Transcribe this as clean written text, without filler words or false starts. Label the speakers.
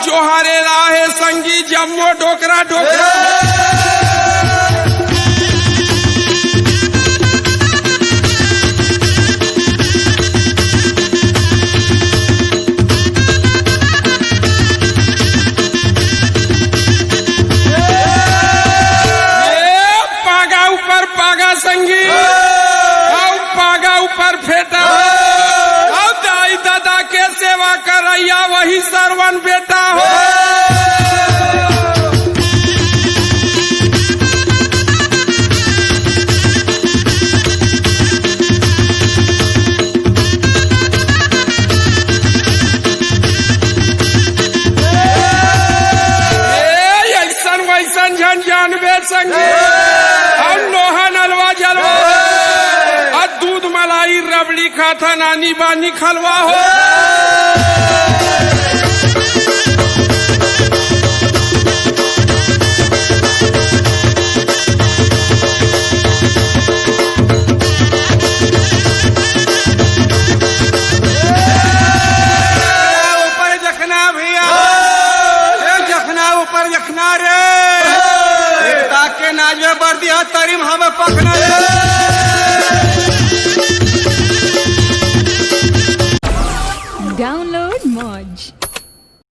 Speaker 1: जोहारेला आहे संगी जम्मो ढोकरा ढोकरा संगी पागा ऊपर फेटा दाई दादा के सेवा करैया वही सरवन बेटा हो ऐसन वैसन झन जानबे संगी लोहा नलवा जलवा दूध मलाई रबड़ी खाता नानी बानी खलवा हो